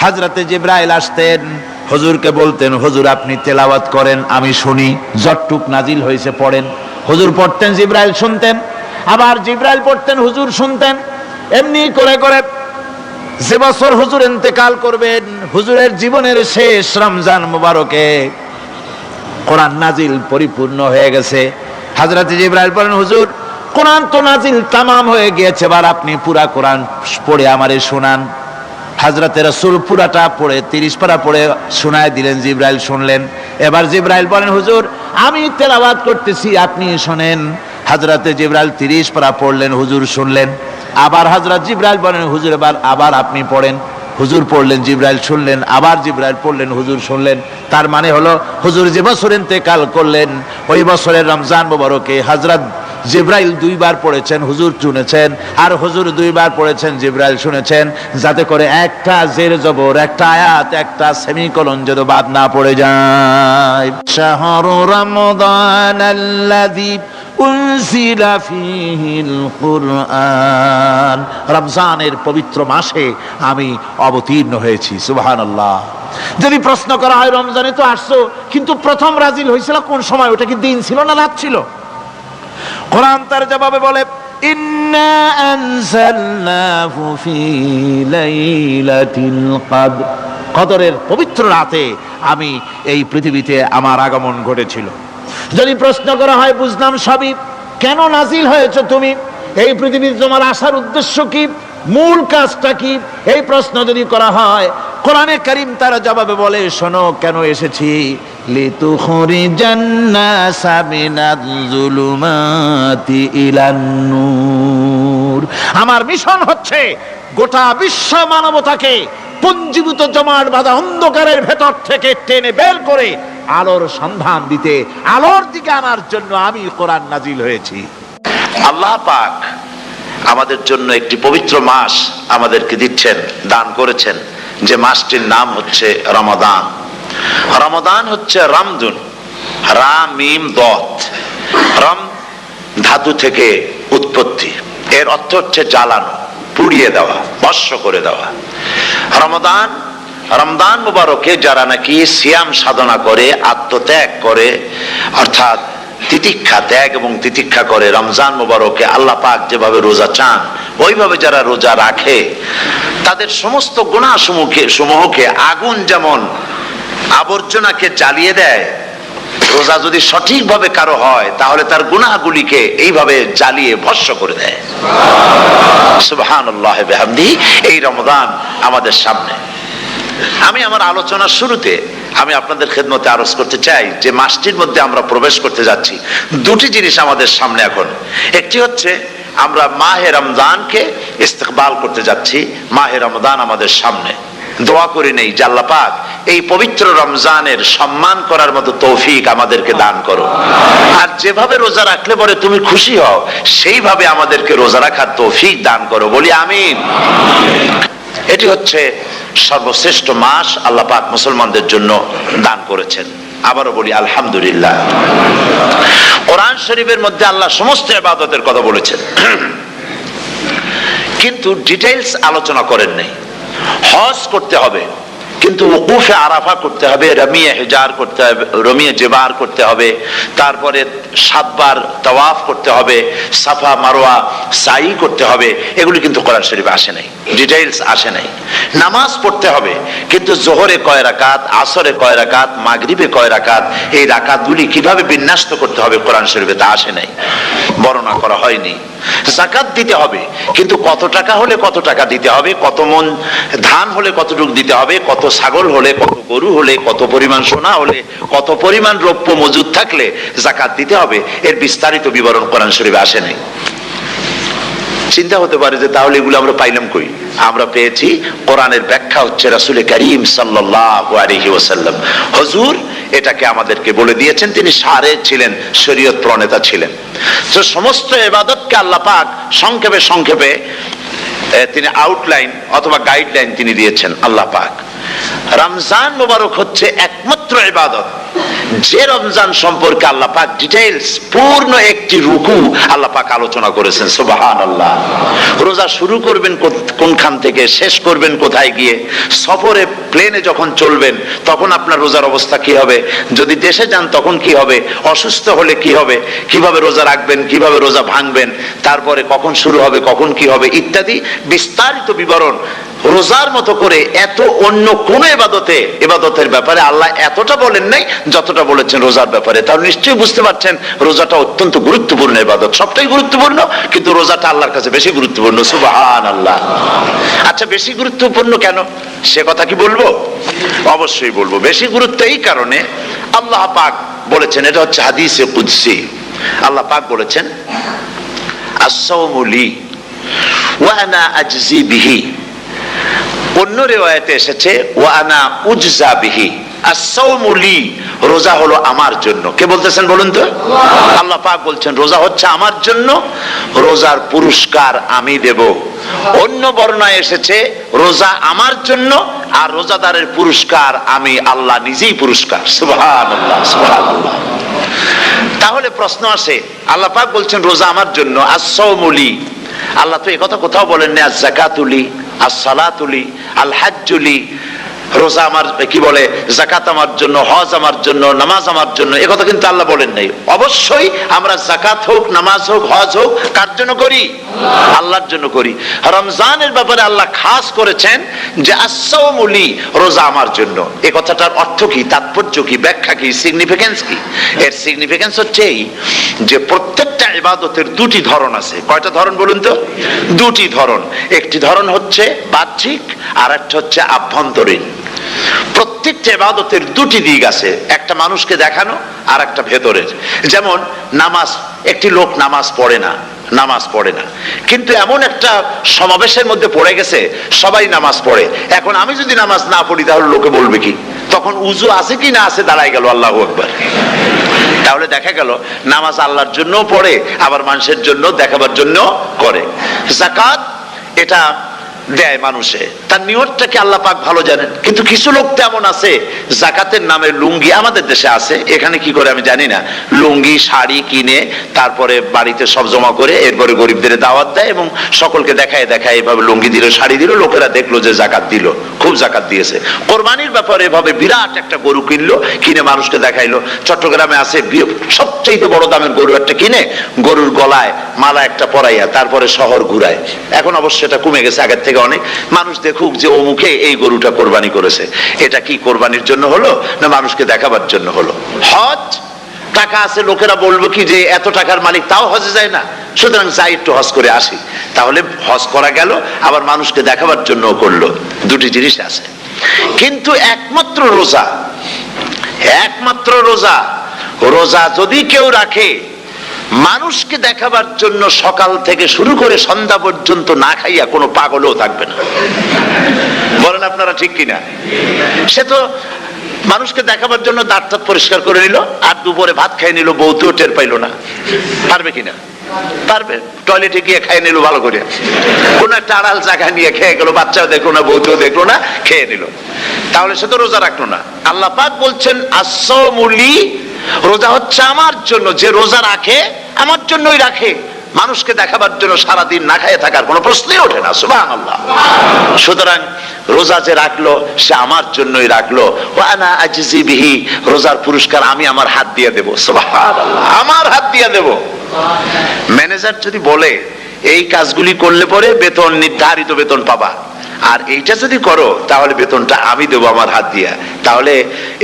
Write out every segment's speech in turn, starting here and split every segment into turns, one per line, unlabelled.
হযরতে জিবরাইল আসতেন, হুজুরকে বলতেন, হুজুর আপনি তেলাওয়াত করেন, আমি শুনি, যতটুক নাজিল হয়েছে পড়েন। হুজুর পড়তেন, জিবরাইল শুনতেন, আবার জিবরাইল পড়তেন, হুজুর শুনতেন। এমনি করে করে যে বছর হুজুর ইন্তেকাল করবেন, হুজুরের জীবনের শেষ রমজান মুবারকে কোরআন নাজিল পরিপূর্ণ হয়ে গেছে। হযরতে জিবরাইল বলেন, হুজুর কোরআন তো নাজিল তামাম হয়ে গিয়েছে, এবার আপনি পুরা কোরআন পড়ে আমারে শোনান। হযরতে রাসূল পুরাটা পড়ে 30 পারা পড়ে শোনায় দিলেন, জিবরাইল শুনলেন। এবার জিবরাইল বলেন, হুজুর আমি তেলাওয়াত করতেছি, আপনি শোনেন। হযরতে জিবরাইল 30 পারা পড়লেন, হুজুর শুনলেন। আবার হযরত জিবরাইল বলেন, হুজুর এবার আবার আপনি পড়েন। হুজুর পড়লেন, জিবরাইল শুনলেন, আবার জিবরাইল পড়লেন, হুজুর শুনলেন। তার মানে হলো হুজুর যে বছর ইন্তেকাল করলেন, ওই বছরের রমজান মুবারকে হযরত জিবরাইল 2 বার পড়েছেন, হুজুর শুনেছেন, আর হুজুর 2 বার পড়েছেন, জিবরাইল শুনেছেন, যাতে করে একটা জের জবর, একটা আয়াত, একটা সেমিকোলন যেন বাদ না পড়ে যায়। শাহরু রমাদান আল্লাযী উনজিলা ফীহিল কুরআন, রমজানের পবিত্র মাসে আমি অবতীর্ণ হয়েছি। সুবহানাল্লাহ। যদি প্রশ্ন করা হয়, রমজানে তো আসছো, কিন্তু প্রথম নাজিল হয়েছিল কোন সময়? ওটা কি দিন ছিল না রাত ছিল? কোরআন তার জবাবে বলে, ইন্না আনজালনাহু ফি লাইলাতিল কদর, কদরের পবিত্র রাতে আমি এই পৃথিবীতে আমার আগমন ঘটেছিল। যদি প্রশ্ন করা হয়, বুঝলাম সবই, কেন নাজিল হয়েছে তুমি? এই পৃথিবীতে তোমার আসার উদ্দেশ্য কি? মূল কাজটা কি? এই প্রশ্ন যদি করা হয়, কোরআনে কারীম তার জবাবে বলে, শোনো কেন এসেছি। লিতুখরিজান নাসা মিনাজ যুলুমাতি ইলান নূর, আমার মিশন হচ্ছে গোটা বিশ্ব মানবতাকে পুঞ্জীভূত জমাট বাঁধা অন্ধকারের ভেতর থেকে টেনে বের করে আলোর সন্ধান দিতে, আলোর দিকে আনার জন্য আমি কোরআন নাজিল হয়েছি।
আল্লাহ পাক আমাদের জন্য একটি পবিত্র মাস আমাদেরকে দিচ্ছেন, দান করেছেন, যে মাসটির নাম হচ্ছে রমাদান। রমাদান হচ্ছে রামদুন, রা মিম দত, রম ধাতু থেকে উৎপত্তি, এর অর্থ হচ্ছে জ্বালানো, পুড়িয়ে দেওয়া, ভস্ম করে দেওয়া। রমাদান, রমজান মুবারকে যারা নাকি সিয়াম সাধনা করে, আত্মত্যাগ করে, অর্থাৎ তিতিক্ষা, ত্যাগ এবং তিতিক্ষা করে, রমজান মুবারকে আল্লাহ পাক যেভাবে রোজা চান ওইভাবে যারা রোজা রাখে, তাদের সমস্ত গুনাহ সমূহকে আগুন যেমন আবর্জনাকে জ্বালিয়ে দেয়, রোজা যদি সঠিকভাবে কারো হয় তাহলে তার গুনাহগুলিকে এইভাবে জ্বালিয়ে ভস্ম করে দেয়। সুবহানাল্লাহ ওয়া বিহামদিহি। এই রমাদান আমাদের সামনে। আমি আমার আলোচনার শুরুতে আমি আপনাদের খেদমতে আরজ করতে চাই যে মাসটির মধ্যে আমরা প্রবেশ করতে যাচ্ছি, দুটি জিনিস আমাদের সামনে এখন। একটি হচ্ছে আমরা মাহে রমজানকে ইস্তেকবাল করতে যাচ্ছি, মাহে রমজান আমাদের সামনে। দোয়া করে নেই যে আল্লাহ পাক এই পবিত্র রমজানের সম্মান করার মতো তৌফিক আমাদেরকে দান করো, আর যেভাবে রোজা রাখলে পরে তুমি খুশি হও সেইভাবে আমাদেরকে রোজা রাখার তৌফিক দান করো, বলি আমিন। এটি হচ্ছে সর্বশ্রেষ্ঠ মাস আল্লাহ পাক মুসলমানদের জন্য দান করেছেন। আবারও বলি আলহামদুলিল্লাহ। কোরআন শরীফের মধ্যে আল্লাহ সমস্ত ইবাদতের কথা বলেছেন, কিন্তু ডিটেইলস আলোচনা করেন নাই। হজ করতে হবে, কিন্তু ওকুফে আরাফা করতে হবে, রমিয়ে হেজার করতে হবে, রমিয়ে জেবার করতে হবে, তারপরে 7 বার তাওয়াফ করতে হবে, সাফা মারওয়া সাই করতে হবে। এগুলি কিন্তু কোরআন শরীফে আসে নাই, ডিটেইলস আসে নাই। নামাজ পড়তে হবে, কিন্তু জোহরে কয় রাকাত, আসরে কয় রাকাত, মাগরিবে কয় রাকাত, এই রাকাতগুলি কিভাবে বিন্যস্ত করতে হবে কোরআন শরীফে তা আসে নাই, বর্ণনা করা হয়নি। যাকাত দিতে হবে, কিন্তু কত টাকা হলে কত টাকা দিতে হবে, কত মন ধান হলে কতটুকু দিতে হবে, কত ছাগল হলে, কত গরু হলে, কত পরিমাণ সোনা হলে, কত পরিমাণ দ্রব্য মজুদ থাকলে যাকাত দিতে হবে, এর বিস্তারিত বিবরণ কোরআন শরীফে আসে নাই। চিন্তা হতে পারে যে তাহলে এগুলো আমরা পাইলাম কই? আমরা পেয়েছি কোরআনের ব্যাখ্যা হচ্ছে রাসূল করিম সাল্লাল্লাহু আলাইহি ওয়াসাল্লাম, হুজুর এটাকে আমাদেরকে বলে দিয়েছেন। তিনি সারে ছিলেন, শরীয়ত প্রণেতা ছিলেন। তো সমস্ত ইবাদতকে আল্লাহ পাক সংক্ষেপে সংক্ষেপে তিনি আউটলাইন অথবা গাইডলাইন তিনি দিয়েছেন আল্লাহ পাক। রমজান মুবারক হচ্ছে একমাত্র ইবাদত যে রমজান সম্পর্কে আল্লাহ পাক ডিটেইলস পূর্ণ একটি রুকু আল্লাহ পাক আলোচনা করেছেন। সুবহানাল্লাহ। রোজা শুরু করবেন কোনখান থেকে, শেষ করবেন কোথায় গিয়ে, সফরে প্লেনে যখন চলবেন তখন আপনার রোজার অবস্থা কি হবে, যদি দেশে যান তখন কি হবে, অসুস্থ হলে কি হবে, কিভাবে রোজা রাখবেন, কিভাবে রোজা ভাঙবেন, তারপরে কখন শুরু হবে, কখন কি হবে ইত্যাদি বিস্তারিত বিবরণ। রোজার মতো করে এত অন্য কোন ইবাদতের ব্যাপারে আল্লাহ এতটা বলেন নাই যতটা বলেছেন রোজার ব্যাপারে। তাহলে নিশ্চয়ই বুঝতে পারছেন রোজাটা অত্যন্ত গুরুত্বপূর্ণ ইবাদত। সবটাই গুরুত্বপূর্ণ, কিন্তু রোজাটা আল্লাহর কাছে বেশি গুরুত্বপূর্ণ। সুবহানাল্লাহ। আচ্ছা, বেশি গুরুত্বপূর্ণ কেন সে কথা কি বলবো? অবশ্যই বলবো। বেশি গুরুত্ব এই কারণে, আল্লাহ পাক বলেছেন, এটা হচ্ছে হাদিসে কুদসি। আল্লাহ পাক বলেছেন, আস-সাওমু লি ওয়া আনা আজজি বিহি। অন্য রিওয়ায়াতে এসেছে ওয়া আনা উজজা বিহি। আস-সাওমু লি, রোজা হলো আমার জন্য। কে বলতেছেন বলুন তো? আল্লাহ পাক বলছেন রোজা হচ্ছে আমার জন্য, রোজার পুরস্কার আমি দেব। অন্য বর্ণনায় এসেছে রোজা আমার জন্য আর রোজাদারের পুরস্কার আমি আল্লাহ নিজেই পুরস্কার। সুবহানাল্লাহ, সুবহানাল্লাহ। তাহলে প্রশ্ন আসে, আল্লাহ পাক বলছেন রোজা আমার জন্য, আস-সাওমু লি। আল্লাহ তো এই কথা কোথাও বলেন না আজ-যাকাতুলি, আস-সালাতুলি, আল-হাজ্জুলি। রোজা আমার কি বলে, যাকাত আমার জন্য, হজ আমার জন্য, নামাজ আমার জন্য, এ কথা কিন্তু আল্লাহ বলেন নাই। অবশ্যই আমরা যাকাত হোক, নামাজ হোক, হজ হোক কার জন্য করি? আল্লাহর জন্য করি। রমজানের ব্যাপারে আল্লাহ খাস করেছেন যে আস-সাওমু লি, রোজা আমার জন্য। এই কথাটার অর্থ কি, তাৎপর্য কি, ব্যাখ্যা কি, সিগনিফিকেন্স কি? এর সিগনিফিকেন্স হচ্ছে এই যে প্রত্যেকটা ইবাদতের দুটি ধরন আছে। কয়টা ধরন বলুন তো? দুটি ধরন। একটি ধরন হচ্ছে বাহ্যিক আর একটা হচ্ছে আভ্যন্তরীণ। প্রত্যেকটা ইবাদতের দুটি দিক আছে, একটা মানুষকে দেখানো আর একটা ভেতরের। যেমন নামাজ, একটি লোক নামাজ পড়ে না, কিন্তু এমন একটা সমাবেশের মধ্যে পড়ে গেছে সবাই নামাজ পড়ে। এখন আমি যদি নামাজ না পড়ি তাহলে লোকে বলবে কি? তখন উজু আছে কি না আছে দাঁড়ায় গেল আল্লাহু আকবার। তাহলে দেখা গেল নামাজ আল্লাহর জন্য পড়ে, আবার মানুষের জন্য দেখাবার জন্য করে। যাকাত এটা দেয় মানুষে, তার নিয়তটাকে আল্লাহ পাক ভালো জানেন। কিন্তু কিছু লোক তেমন আছে যাকাতের নামে লুঙ্গি, আমাদের দেশে আছে, এখানে কি করে আমি জানি না, লুঙ্গি শাড়ি কিনে তারপরে বাড়িতে সব জমা করে এরপরে গরিবদের দাওয়াত দেয় এবং সকলকে দেখায় এভাবে লুঙ্গি দিল, শাড়ি দিল, লোকেরা দেখলো যে যাকাত দিল, খুব যাকাত দিয়েছে। কোরবানির ব্যাপারে এভাবে বিরাট একটা গরু কিনলো, কিনে মানুষকে দেখাইলো। চট্টগ্রামে আছে সবচেয়ে বড় দামের গরু একটা কিনে গরুর গলায় মালা একটা পরাইয়া তারপরে শহর ঘুরায়। এখন অবশ্য এটা কমে গেছে আগের থেকে অনেক। মানুষ দেখুক যে অমুকে এই গরুটা কোরবানি করেছে। এটা কি কোরবানির জন্য হলো না মানুষকে দেখাবার জন্য হলো? হজ, টাকা আছে, লোকেরা বলবো কি যে এত টাকার মালিক তাও হজে যায় না, সুতরাং যাই একটু হজ করে আসি। তাহলে হজ করা গেল, আবার মানুষকে দেখাবার জন্য করলো। দুটি জিনিস আছে। কিন্তু একমাত্র রোজা যদি কেউ রাখে মানুষকে দেখাবার জন্য, সকাল থেকে শুরু করে সন্ধ্যা পর্যন্ত না খাইয়া কোনো পাগলও থাকবে না। বলেন আপনারা ঠিক কিনা? সে তো মানুষকে দেখাবার জন্য দাঁত পরিষ্কার করে নিল আর দুপুরে ভাত খাই নিল, বউতেও টের পাইল না। পারবে কিনা? পারবে। টয়লেটে গিয়ে খাই নিল ভালো করে, কোন একটা আড়াল জায়গা নিয়ে খেয়ে গেল, বাচ্চাও দেখলো না, বউতেও দেখলো না, খেয়ে নিল। তাহলে সে তো রোজা রাখলো না। আল্লাহ পাক বলছেন আস-সাওমু লি, রোজা হচ্ছে আমার জন্য। যে রোজা রাখে আমার জন্যই রাখে, মানুষকে দেখাবার জন্য সারাদিন না খাইয়ে থাকার কোনো প্রশ্নই ওঠে না। সুবহানাল্লাহ। সুতরাং রোজা যে রাখলো সে আমার জন্যই রাখলো। ওয়া আনা আজজি বিহি, রোজার পুরস্কার আমি আমার হাত দিয়ে দেব। সুবহানাল্লাহ, আমার হাত দিয়ে দেব। ম্যানেজার যদি বলে এই কাজগুলি করলে পরে বেতন, নির্ধারিত বেতন পাবা, আর এইটা যদি করো তাহলে বেতনটা আমি দেবো আমার হাত দিয়া, তাহলে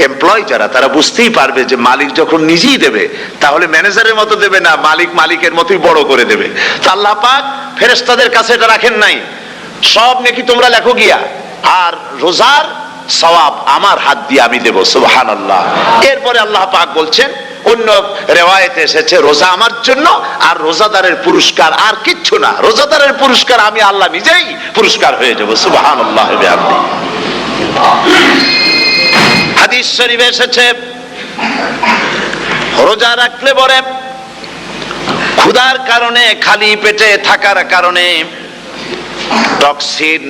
এমপ্লয় যারা তারা বুঝতেই পারবে যে মালিক যখন নিজেই দেবে তাহলে ম্যানেজারের মতো দেবে না, মালিক মালিকের মতোই বড় করে দেবে। তো আল্লাহ পাক ফেরেশতাদের কাছে এটা রাখেন নাই, সব নেকি তোমরা লেখো গিয়া, আর রোজার সওয়াব আমার হাত দিয়ে আমি দেব। সুবহানাল্লাহ। এরপরে আল্লাহ পাক বলছেন, অন্য রিওয়ায়াতে এসেছে রোজা আমার জন্য আর রোজাদারের পুরস্কার আর কিচ্ছু না, রোজাদারের পুরস্কার আমি আল্লাহ নিজেই পুরস্কার হয়ে যাব। সুবহানাল্লাহ। হাদিস শরীফে এসেছে রোজা রাখলে পরে ক্ষুধার কারণে, খালি পেটে থাকার কারণে টক্সিন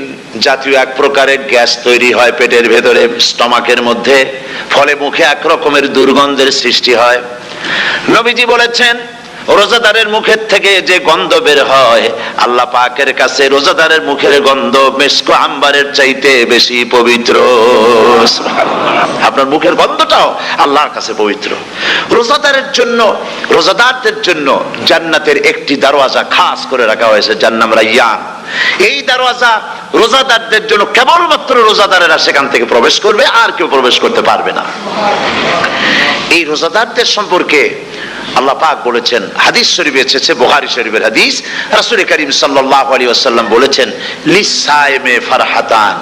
জাতীয় এক প্রকারের গ্যাস তৈরি হয় পেটের ভেতরে, স্টমাকের মধ্যে, ফলে মুখে এক রকমের দুর্গন্ধের সৃষ্টি হয়। নবীজি বলেছেন রোজাদারের মুখের থেকে যে গন্ধ বের হয়, আল্লাহ পাকের কাছে রোজাদারের মুখের গন্ধ মিস্ক আম্বারের চাইতে বেশি পবিত্র। আপনার মুখের গন্ধটাও আল্লাহর কাছে পবিত্র। রোজাদারদের জন্য জান্নাতের একটি দরওয়াজা খাস করে রাখা হয়েছে, যার নাম রায়্যান। এই দরওয়াজা রোজাদারদের জন্য, কেবলমাত্র রোজাদারেরা সেখান থেকে প্রবেশ করবে, আর কেউ প্রবেশ করতে পারবে না। এই রোজাদারদের সম্পর্কে আল্লাহ পাক বলেছেন, হাদিস শরীফে এসেছে, বুখারী শরীফের হাদিস, রাসূল করিম সাল্লাল্লাহু আলাইহি ওয়াসাল্লাম বলেছেন, লিসায়েমে ফারহাতান,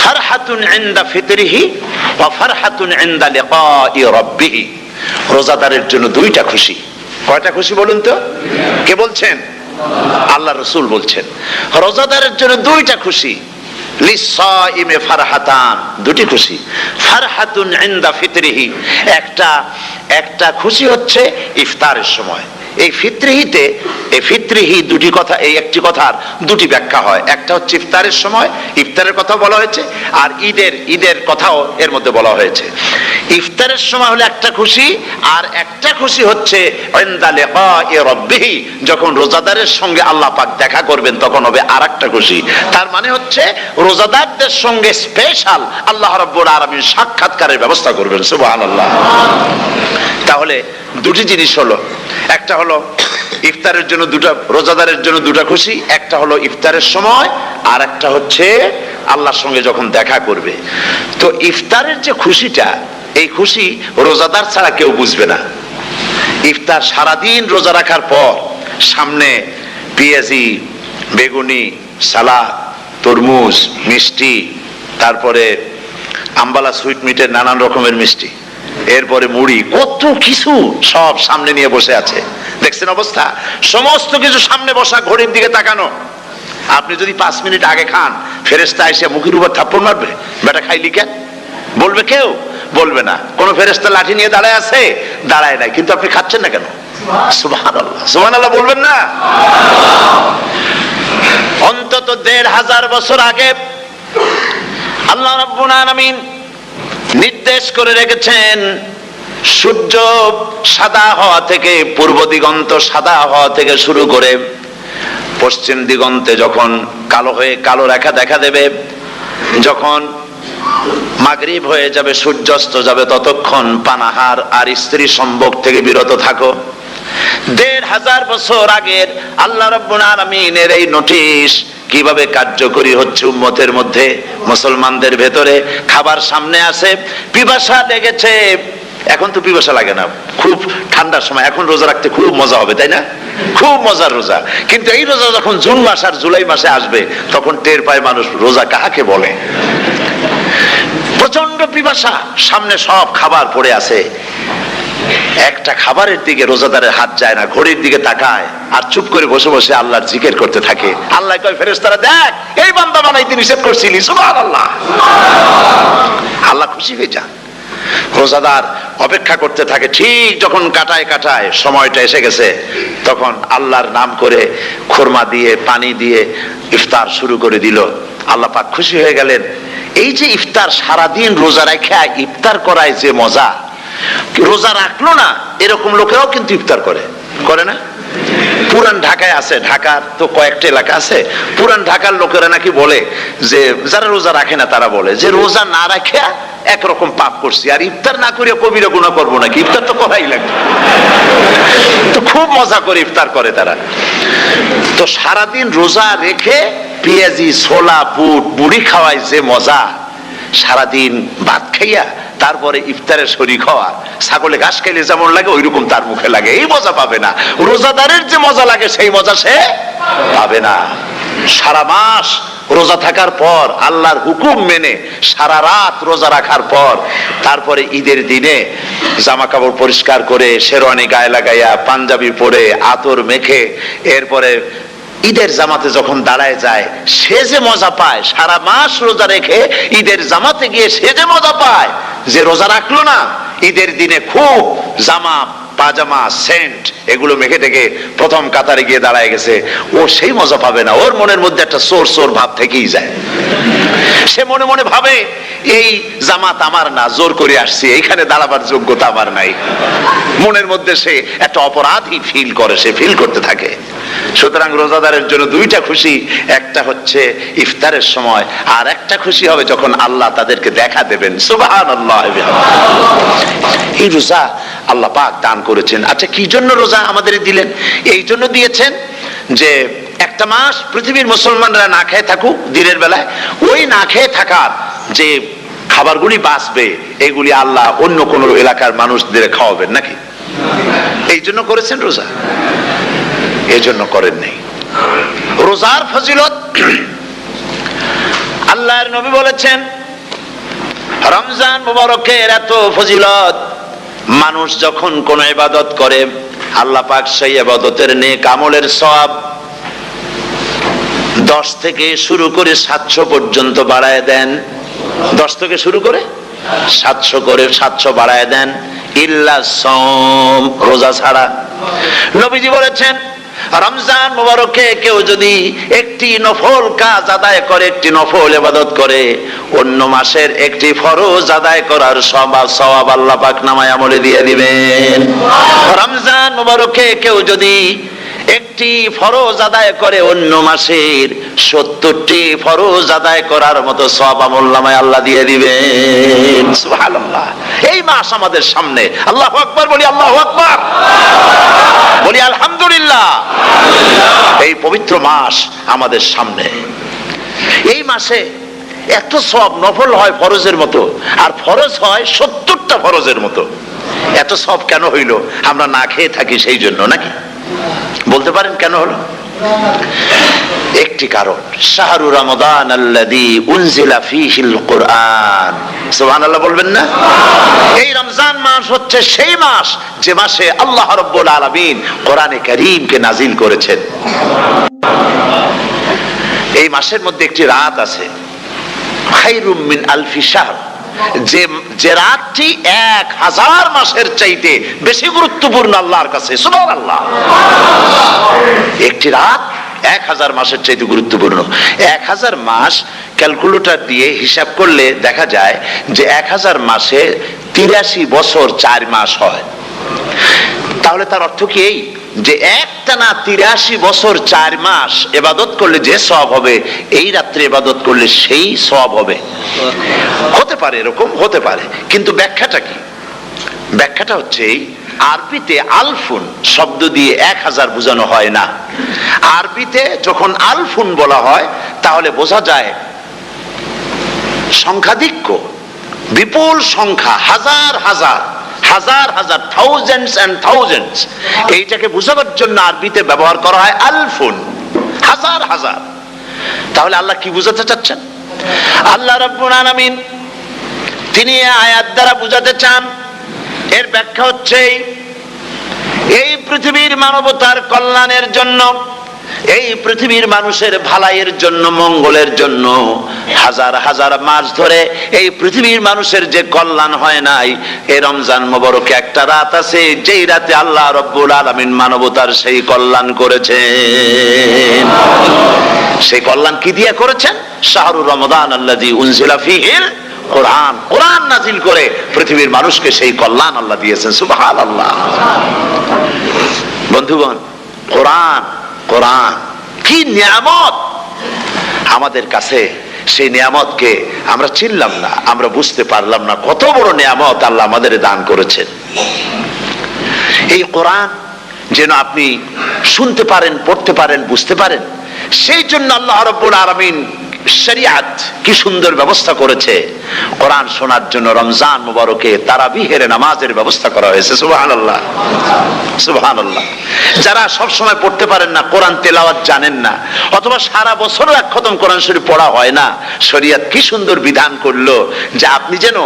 ফারহাতুন ইনদা ফিতরিহি ওয়া ফারহাতুন ইনদা লিকাই রাব্বিহি। রোজাদারের জন্য দুইটা খুশি। কয়টা খুশি বলুন তো? কে বলছেন? আল্লাহ রাসূল বলছেন রোজাদারের জন্য দুইটা খুশি। লিসাইমে ফারহাতান, দুটি খুশি। ফারহাতুন ইনদা ফিতরিহি, একটা খুশি হচ্ছে ইফতারের সময়। এই ফিতরিহিতে, এই ফিতরিহি দুটি কথা, এই একটি কথার দুটি ব্যাখ্যা হয়। একটা হচ্ছে ইফতারের সময়, ইফতারের কথা বলা হয়েছে, আর ঈদের কথাও এর মধ্যে বলা হয়েছে। ইফতারের সময় হলো একটা খুশি, আর একটা খুশি হচ্ছে ইনদা লিকাই রাব্বিহি, যখন রোজাদারের সঙ্গে আল্লাহ পাক দেখা করবেন তখন হবে আরেকটা খুশি। তার মানে হচ্ছে রোজাদারদের সঙ্গে স্পেশাল আল্লাহ রাব্বুল আলামিন সাক্ষাৎকারের ব্যবস্থা করবেন। সুবহানাল্লাহ। তাহলে দুটি জিনিস হলো, একটা হলো ইফতারের জন্য দুটা, রোজাদারের জন্য দুটা খুশি, একটা হলো ইফতারের সময়, আর একটা হচ্ছে আল্লাহর সঙ্গে যখন দেখা করবে। তো ইফতারের যে খুশিটা, এই খুশি রোজাদার ছাড়া কেউ বুঝবে না। ইফতার সারাদিন রোজা রাখার পর সামনে পেঁয়াজি, বেগুনি, সালাদ, তরমুজ, মিষ্টি, তারপরে আম্বালা সুইট মিটের নানান রকমের মিষ্টি, এরপরে মুড়ি, কত কিছু সব সামনে নিয়ে বসে আছে। দেখছেন অবস্থা? সমস্ত কিছু সামনে বসা, ঘড়ির দিকে তাকানো। আপনি যদি 5 মিনিট আগে খান, ফেরেশতা এসে মুখের উপর থাপ্পড় মারবে, বেটা খাইলি কেন? বলবে কেউ? বলবে না। কোন ফেরেশতা লাঠি নিয়ে দাঁড়ায় আছে? দাঁড়ায় নাই। কিন্তু আপনি খাচ্ছেন না কেন? সুবহানাল্লাহ, সুবহানাল্লাহ বলবেন না? অন্তত 1500 বছর আগে আল্লাহ রাব্বুল আলামিন নির্দেশ করে রেখেছেন, সূর্য সাদা হওয়া থেকে, পূর্ব দিগন্ত সাদা হওয়া থেকে শুরু করে পশ্চিম দিগন্তে যখন কালো রেখা দেখা দেবে, যখন মাগরিব হয়ে যাবে, সূর্যাস্ত যাবে, ততক্ষণ পানাহার আর স্ত্রী সম্ভোগ থেকে বিরত থাকো। 1500 বছর আগের আল্লাহ রাব্বুল আলামিনের এই নোটিশ কিভাবে কার্যকরী হচ্ছে উম্মতের মধ্যে, মুসলমানদের ভেতরে। খাবার সামনে আসে, পিপাসা লেগেছে, এখন তো পিপাসা লাগে না, খুব ঠান্ডার সময়, এখন রোজা রাখতে খুব মজা হবে, তাই না? খুব মজার রোজা। কিন্তু এই রোজা যখন জুন মাস আর জুলাই মাসে আসবে, তখন টের পায় মানুষ রোজা কাকে বলে। প্রচন্ড পিপাসা, সামনে সব খাবার পড়ে আছে, একটা খাবারের দিকে রোজাদারের হাত যায় না, ঘড়ির দিকে তাকায় আর চুপ করে বসে বসে আল্লাহর জিকির করতে থাকে। আল্লাহ কয়, ফেরেশতারা দেখ, এই বান্দা বানাইতে নিষেধ করছিলি। সুবহানাল্লাহ। আল্লাহ খুশি হয়ে যান। রোজাদার অপেক্ষা করতে থাকে, ঠিক যখন কাটায় সময়টা এসে গেছে, তখন আল্লাহর নাম করে খুরমা দিয়ে, পানি দিয়ে ইফতার শুরু করে দিল। আল্লাহ পাক খুশি হয়ে গেলেন। এই যে ইফতার, সারাদিন রোজা রেখে ইফতার করায় যে মজা, রোজা রাখলো না এরকম লোকেরাও কিন্তু ইফতার করে না? পুরান ঢাকায় আছে, ঢাকার তো কয়েকটা এলাকা আছে, পুরান ঢাকার লোকেরা নাকি বলে যে, যারা রোজা রাখে না তারা বলে যে, রোজা না রাখে একরকম পাপ করছি, আর ইফতার না করিয়া কবিরা গুনাহ করবো নাকি, ইফতার তো করাই লাগবে। তো খুব মজা করে ইফতার করে তারা। তো সারাদিন রোজা রেখে পেঁয়াজি, ছোলা, বুট, মুড়ি খাওয়ায় যে মজা, সারাদিন ভাত খাইয়া তারপরে ইফতারের শরীক হওয়া, ছাগলে ঘাস খাইলে যেমন লাগে ওইরকম তার মুখে লাগে, এই মজা পাবে না। রোজাদারের যে মজা লাগে সেই মজা সে পাবে না। সারা মাস রোজা থাকার পর, আল্লাহর হুকুম মেনে সারা রাত রোজা রাখার পর, তারপরে ঈদের দিনে জামা কাপড় পরিষ্কার করে, শেরওয়ানি গায়ে লাগাইয়া, পাঞ্জাবি পরে, আতর মেখে, এরপরে ঈদের জামাতে যখন দাঁড়ায় যায়, সে যে মজা পায়, সারা মাস রোজা রেখে ঈদের জামাতে গিয়ে সে যে মজা পায়, যে রোজা রাখলো না, ঈদের দিনে খুব জামা পাজামা, সেন্ট এগুলো মেখে টেকে প্রথম কাতারে গিয়ে দাঁড়ায় গেছে, ও সেই মজা পাবে না। ওর মনের মধ্যে একটা সোর সোর ভাব থেকেই যায়। সে মনে মনে ভাবে এই জামাত আমার না, জোর করে আসছি, এইখানে দাঁড়াবার যোগ্যতা আমার নাই। মনের মধ্যে সে একটা অপরাধী ফিল করে, সে ফিল করতে থাকে। সুতরাং রোজাদারের জন্য দুইটা খুশি, একটা হচ্ছে ইফতারের সময়, আর একটা খুশি হবে যখন আল্লাহ তাদেরকে দেখা দেবেন। সুবহানাল্লাহ। এই রোজা আল্লাহ পাক দান করেছেন। আচ্ছা, কি জন্য রোজা আমাদের দিলেন? এই জন্য দিয়েছেন যে একটা মাস পৃথিবীর মুসলমানরা না খেয়ে থাকুক দিনের বেলায়, ওই না খেয়ে থাকার যে খাবারগুলি বাঁচবে এগুলি আল্লাহ অন্য কোন এলাকার মানুষদের খাওয়াবেন নাকি? এই জন্য করেছেন রোজা, এই জন্য করেন নাই। রোজার ফজিলত আল্লাহর নবী বলেছেন, রমজান মুবারকের এত ফজিলত, মানুষ যখন কোন ইবাদত করে আল্লাহ পাক সেই ইবাদতের নেক আমলের সওয়াব 10 থেকে শুরু করে 700 পর্যন্ত বাড়ায় দেন। 10 থেকে শুরু করে 700 বাড়ায় দেন, ইল্লা সাওম, রোজা ছাড়া। নবীজি বলেছেন, রমজান মুবারকে কেউ যদি একটি নফল কাজ আদায় করে, একটি নফল ইবাদত করে, অন্য মাসের একটি ফরজ আদায় করার সওয়াব আল্লাহ পাক নামায়ে আমলে দিয়ে দিবেন। রমজান মুবারকে কেউ যদি একটি ফরজ আদায় করে, অন্য মাসের 70টি ফরজ আদায় করার মতো সওয়াব আমলনামায় আল্লাহ দিয়ে দিবেন। সুবহানাল্লাহ। এই মাস আমাদের সামনে, আল্লাহু আকবার বলি, আল্লাহু আকবার বলি, আলহামদুলিল্লাহ। এই পবিত্র মাস আমাদের সামনে। এই মাসে এত সওয়াব, নফল হয় ফরজের মতো, আর ফরজ হয় 70টা ফরজের মতো। এত সওয়াব কেন হইল? আমরা না খেয়ে থাকি সেই জন্য নাকি? বলতে পারেন কেন হলো? একটি কারণ, শাহরু রমাদান আল্লাযী উনজিলা ফীহিল কুরআন। সুবহানাল্লাহ বলবেন না? এই রমজান মাস হচ্ছে সেই মাস যে মাসে আল্লাহ রাব্বুল আলামিন কোরআনে কারীমকে নাজিল করেছেন। এই মাসের মধ্যে একটি রাত আছে, খায়রুম মিন আলফি শাহর, যে রাতটি 1000 মাসের চাইতে বেশি গুরুত্বপূর্ণ আল্লাহর কাছে। সুবহানাল্লাহ। একটি রাত 1000 মাসের চাইতে গুরুত্বপূর্ণ। 1000 মাস ক্যালকুলেটর দিয়ে হিসাব করলে দেখা যায় যে 1000 মাসে 83 বছর 4 মাস হয়। তাহলে তার অর্থ কি এই যে একটানা 83 বছর 4 মাস ইবাদত করলে যে সওয়াব হবে, এই রাত্রে ইবাদত করলে সেই সওয়াব হবে? হতে পারে, এরকম হতে পারে, কিন্তু ব্যাখ্যাটা কি? ব্যাখ্যাটা হচ্ছে এই, আরবিতে আলফুন শব্দ দিয়ে 1000 বোঝানো হয় না। আরবিতে যখন আলফুন বলা হয় তাহলে বোঝা যায় সংখ্যাধিক্য, বিপুল সংখ্যা, হাজার হাজার, হাজার হাজার, থাউজেন্ডস এন্ড থাউজেন্ডস। এইটাকে বোঝানোর জন্য আরবিতে ব্যবহার করা হয় আলফুন, হাজার হাজার। তাহলে আল্লাহ কি বুঝাতে চাচ্ছেন? আল্লাহ রাব্বুল আলামিন তিনি আয়াত দ্বারা বুঝাতে চান, এর ব্যাখ্যা হচ্ছে এই পৃথিবীর মানবতার কল্যাণের জন্য, এই পৃথিবীর মানুষের ভালাইয়ের জন্য, মঙ্গলের জন্য হাজার হাজার মাস ধরে এই পৃথিবীর মানুষের যে কল্যাণ হয় নাই, এই রমজান মুবারকে একটা রাত আছে যেই রাতে আল্লাহ রাব্বুল আলামিন মানবতার সেই কল্যাণ করেছেন। সেই কল্যাণ কি দিয়ে করেছেন? শাহরু রমাদান আল্লাযী উনজিলা ফীহিল কোরআন, কোরআন নাজিল করে পৃথিবীর মানুষকে সেই কল্যাণ আল্লাহ দিয়েছেন। সুবহানাল্লাহ। বন্ধুগণ, কোরআন, কোরআন কি নিয়ামত আমাদের কাছে! সেই নিয়ামতকে আমরা চিনলাম না, আমরা বুঝতে পারলাম না কত বড় নিয়ামত আল্লাহ আমাদের দান করেছেন। এই কোরআন যেন আপনি শুনতে পারেন, পড়তে পারেন, বুঝতে পারেন, সেই জন্য আল্লাহ রাব্বুল আলামিন শরিয়াত কি সুন্দর ব্যবস্থা করেছে। কোরআন শোনার জন্য রমজান মুবারকে তারাবিহের নামাজের ব্যবস্থা করা হয়েছে। সুবহানাল্লাহ, সুবহানাল্লাহ। যারা সব সময় পড়তে পারেন না, কোরআন তেলাওয়াত জানেন না, অথবা সারা বছরও এক খতম কোরআন শরীফ পড়া হয় না, শরিয়াত কি সুন্দর বিধান করলো যে আপনি যেন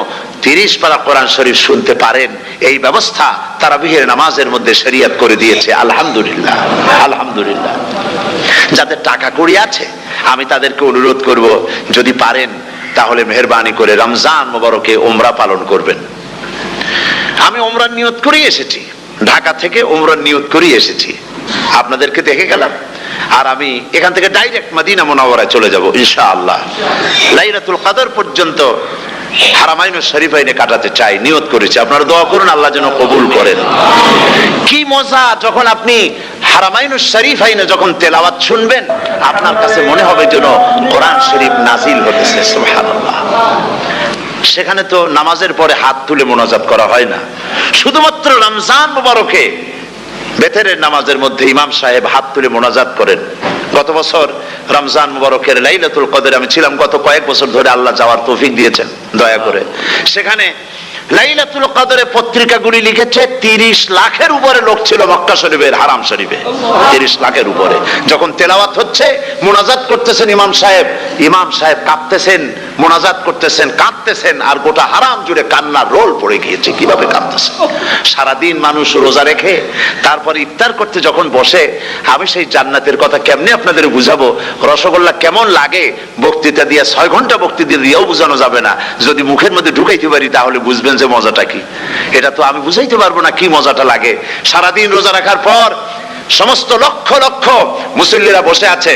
30 পারা কোরআন শরীফ শুনতে পারেন। এই ব্যবস্থা তারাবিহের নামাজের মধ্যে শরিয়াত করে দিয়েছে। আলহামদুলিল্লাহ, আলহামদুলিল্লাহ। যাদের টাকা কড়ি আছে আমি তাদেরকে অনুরোধ করব, যদি পারেন তাহলে মেহেরবানি করে রমজান মুবারকে উমরা পালন করবেন। আমি উমরার নিয়ত করে এসেছি, ঢাকা থেকে উমরার নিয়ত করে এসেছি, আপনাদেরকে দেখে গেলাম, আর আমি এখান থেকে ডাইরেক্ট মদিনা মুনাওয়ারায় চলে যাব ইনশাআল্লাহ। লাইলাতুল কদর পর্যন্ত হারামাইন শরীফাইনে কাটাতে চাই, নিয়ত করেছি। আপনারা দোয়া করুন আল্লাহ যেন কবুল করেন। কি মজা যখন আপনি হারামাইন শরীফাইনে যখন তেলাওয়াত শুনবেন, আপনার কাছে মনে হবে যেন কোরআন শরীফ নাজিল হতেছে। সুবহানাল্লাহ। সেখানে তো নামাজের পরে হাত তুলে মোনাজাত করা হয় না, শুধুমাত্র রমজান মুবারকে বেতেরের নামাজের মধ্যে ইমাম সাহেব হাত তুলে মোনাজাত করেন। গত বছর রমজান মুবারকের লাইলাতুল কদর আমি ছিলাম, গত কয়েক বছর ধরে আল্লাহ যাওয়ার তৌফিক দিয়েছেন দয়া করে। সেখানে লাইলাতুল কদরে পত্রিকাগুলি লিখেছে 30 লাখের উপরে লোক ছিল মক্কা শরীফের হারাম শরীফে, 30 লাখের উপরে। যখন তেলাওয়াত হচ্ছে, মোনাজাত করতেছেন ইমাম সাহেব কাঁপতেছেন, মোনাজাত করতেছেন, কাঁদতেছেন, আর গোটা হারাম জুড়ে কান্নার রোল পড়ে গিয়েছে। কিভাবে কাঁদতেছেন? সারাদিন মানুষ রোজা রেখে তারপর ইফতার করতে যখন বসে, আমি সেই জান্নাতের কথা কেমনে আপনাদের বুঝাবো? রসগোল্লা কেমন লাগে বক্তৃতা দিয়ে 6 ঘন্টা বক্তৃতা দিয়েও বোঝানো যাবে না। যদি মুখের মধ্যে ঢুকাইতে পারি তাহলে বুঝবেন যে মজাটা কি। এটা তো আমি বুঝাইতে পারবো না কি মজাটা লাগে। সারাদিন রোজা রাখার পর সমস্ত লক্ষ লক্ষ মুসল্লিরা বসে আছে